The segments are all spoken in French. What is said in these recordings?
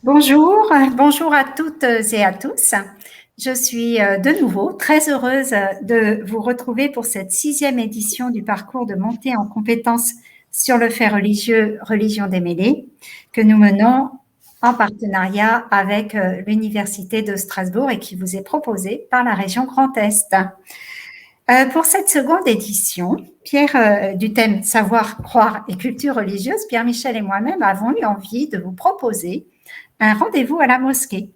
Bonjour, bonjour à toutes et à tous. Je suis de nouveau très heureuse de vous retrouver pour cette 6e édition du parcours de montée en compétences sur le fait religieux, religion démêlée, que nous menons en partenariat avec l'Université de Strasbourg et qui vous est proposée par la région Grand Est. Pour cette seconde édition, du thème Savoir, croire et culture religieuse, Pierre-Michel et moi-même avons eu envie de vous proposer un rendez-vous à la mosquée.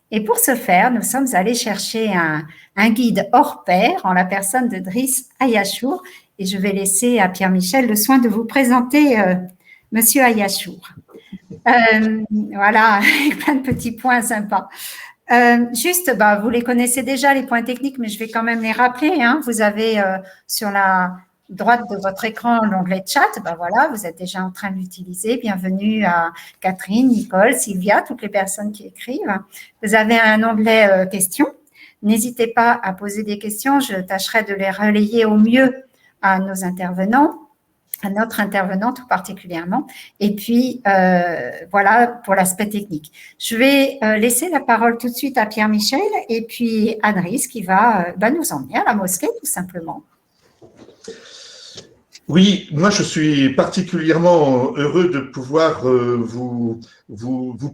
Et pour ce faire, nous sommes allés chercher un guide hors pair en la personne de Driss Ayachour. Et je vais laisser à Pierre-Michel le soin de vous présenter Monsieur Ayachour. Voilà, avec plein de petits points sympas. Juste, vous les connaissez déjà, les points techniques, mais je vais quand même les rappeler. Vous avez sur la droite de votre écran l'onglet chat. Voilà, vous êtes déjà en train de l'utiliser. Bienvenue à Catherine, Nicole, Sylvia, toutes les personnes qui écrivent. Vous avez un onglet questions. N'hésitez pas à poser des questions. Je tâcherai de les relayer au mieux à nos intervenants, à notre intervenant tout particulièrement. Et puis, voilà pour l'aspect technique. Je vais laisser la parole tout de suite à Pierre-Michel et puis à Driss qui va nous emmener à la mosquée tout simplement. Oui, moi je suis particulièrement heureux de pouvoir vous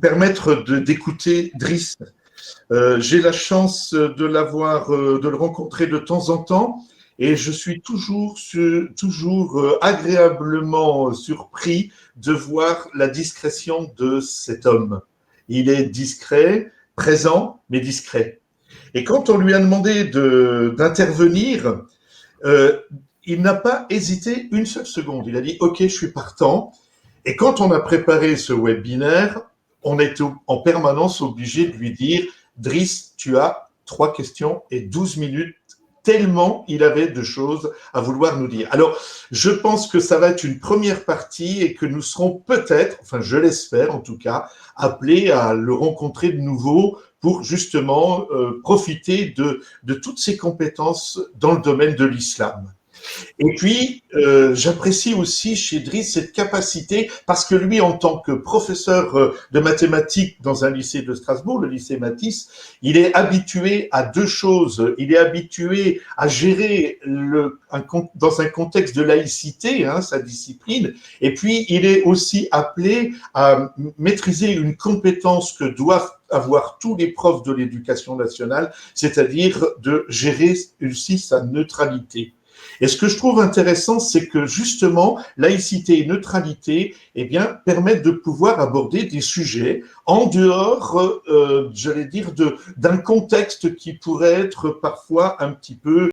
permettre d'écouter Driss. J'ai la chance de le rencontrer de temps en temps et je suis toujours agréablement surpris de voir la discrétion de cet homme. Il est discret, présent, mais discret. Et quand on lui a demandé d'intervenir, il n'a pas hésité une seule seconde. Il a dit « Ok, je suis partant ». Et quand on a préparé ce webinaire, on était en permanence obligé de lui dire « Driss, tu as 3 questions et 12 minutes », tellement il avait de choses à vouloir nous dire. Alors, je pense que ça va être une première partie et que nous serons peut-être, enfin je l'espère en tout cas, appelés à le rencontrer de nouveau pour justement profiter de toutes ses compétences dans le domaine de l'islam. Et puis, j'apprécie aussi chez Driss cette capacité, parce que lui, en tant que professeur de mathématiques dans un lycée de Strasbourg, le lycée Matisse, il est habitué à 2 choses. Il est habitué à gérer dans un contexte de laïcité, sa discipline, et puis il est aussi appelé à maîtriser une compétence que doivent avoir tous les profs de l'éducation nationale, c'est-à-dire de gérer aussi sa neutralité. Et ce que je trouve intéressant, c'est que justement, laïcité et neutralité, permettent de pouvoir aborder des sujets en dehors, j'allais dire, d'un contexte qui pourrait être parfois un petit peu